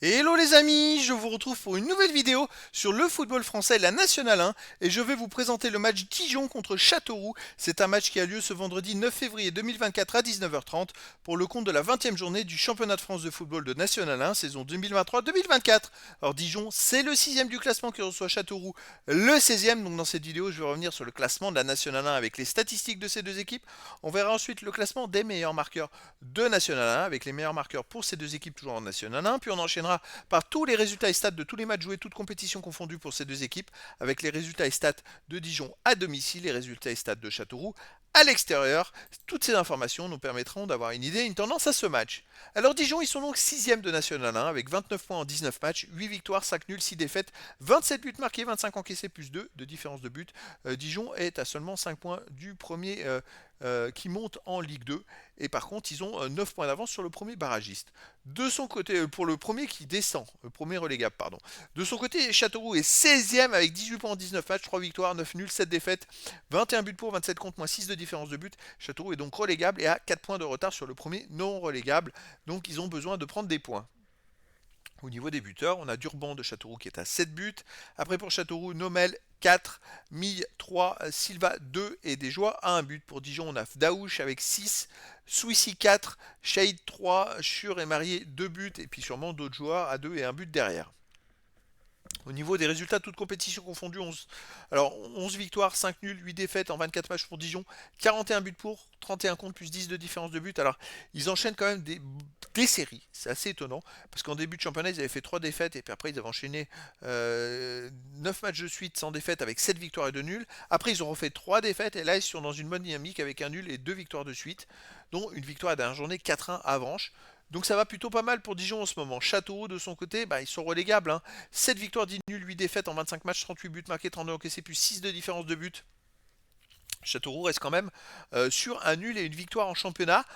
Hello les amis, je vous retrouve pour une nouvelle vidéo sur le football français, la Nationale 1, et je vais vous présenter le match Dijon contre Châteauroux. C'est un match qui a lieu ce vendredi 9 février 2024 à 19h30 pour le compte de la 20e journée du championnat de France de football de Nationale 1, saison 2023-2024. Alors Dijon, c'est le 6e du classement qui reçoit Châteauroux, le 16e. Donc dans cette vidéo, je vais revenir sur le classement de la Nationale 1 avec les statistiques de ces deux équipes. On verra ensuite le classement des meilleurs marqueurs de Nationale 1 avec les meilleurs marqueurs pour ces deux équipes toujours en Nationale 1. Puis on enchaînera par tous les résultats et stats de tous les matchs joués, toutes compétitions confondues pour ces deux équipes, avec les résultats et stats de Dijon à domicile, les résultats et stats de Châteauroux à l'extérieur. Toutes ces informations nous permettront d'avoir une idée, une tendance à ce match. Alors Dijon, ils sont donc 6e de National 1 avec 29 points en 19 matchs, 8 victoires, 5 nuls, 6 défaites, 27 buts marqués, 25 encaissés plus 2 de différence de but. Dijon est à seulement 5 points du premier qui monte en Ligue 2. Et par contre, ils ont 9 points d'avance sur le premier barragiste. De son côté, pour le premier qui descend, le premier relégable, pardon. De son côté, Châteauroux est 16e avec 18 points en 19 matchs, 3 victoires, 9 nuls, 7 défaites, 21 buts pour, 27 contre, moins 6 de différence de but. Châteauroux est donc relégable et a 4 points de retard sur le premier non relégable. Donc ils ont besoin de prendre des points. Au niveau des buteurs, on a Durban de Châteauroux qui est à 7 buts. Après pour Châteauroux, Nomel 4, Mille 3, Silva 2 et Desjoie à 1 but. Pour Dijon, on a Daouche avec 6, Souissi 4, Shade 3, Schur et Marié 2 buts et puis sûrement d'autres joueurs à 2 et 1 but derrière. Au niveau des résultats, toutes compétitions confondues, 11 victoires, 5 nuls, 8 défaites en 24 matchs pour Dijon, 41 buts pour, 31 contre plus 10 de différence de but. Alors, ils enchaînent quand même des séries, c'est assez étonnant, parce qu'en début de championnat, ils avaient fait 3 défaites, et puis après, ils avaient enchaîné 9 matchs de suite sans défaite avec 7 victoires et 2 nuls. Après, ils ont refait 3 défaites, et là, ils sont dans une bonne dynamique avec un nul et 2 victoires de suite, dont une victoire à la dernière journée, 4-1 à Avranches. Donc ça va plutôt pas mal pour Dijon en ce moment. Châteauroux de son côté, ils sont relégables, hein. 7 victoires, 10 nuls, 8 défaites en 25 matchs, 38 buts marqués, 32 encaissés, plus 6 de différence de but. Châteauroux reste quand même sur un nul et une victoire en championnat.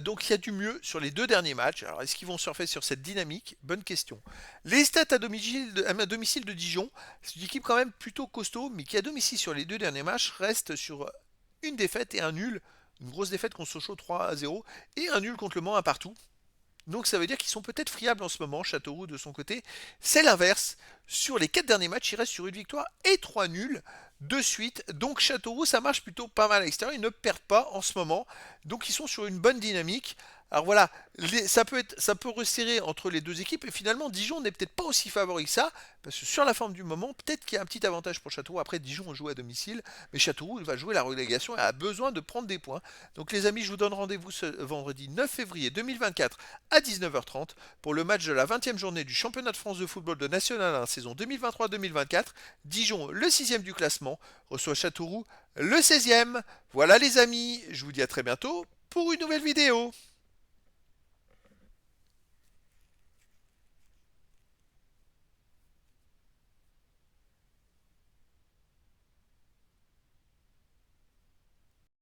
Donc il y a du mieux sur les deux derniers matchs. Alors est-ce qu'ils vont surfer sur cette dynamique? Bonne question. Les stats à domicile de Dijon, c'est une équipe quand même plutôt costaud, mais qui à domicile sur les deux derniers matchs reste sur une défaite et un nul. Une grosse défaite contre Sochaux 3-0 et un nul contre Le Mans un partout. Donc ça veut dire qu'ils sont peut-être friables en ce moment, Châteauroux de son côté. C'est l'inverse. Sur les 4 derniers matchs, il reste sur une victoire et 3 nuls de suite. Donc Châteauroux, ça marche plutôt pas mal à l'extérieur. Ils ne perdent pas en ce moment. Donc ils sont sur une bonne dynamique. Alors voilà, ça peut resserrer entre les deux équipes. Et finalement, Dijon n'est peut-être pas aussi favori que ça. Parce que sur la forme du moment, peut-être qu'il y a un petit avantage pour Châteauroux. Après, Dijon joue à domicile. Mais Châteauroux va jouer la relégation et a besoin de prendre des points. Donc les amis, je vous donne rendez-vous ce vendredi 9 février 2024 à 19h30 pour le match de la 20e journée du championnat de France de football de National 1 saison 2023-2024. Dijon, le 6e du classement, reçoit Châteauroux, le 16e. Voilà les amis, je vous dis à très bientôt pour une nouvelle vidéo.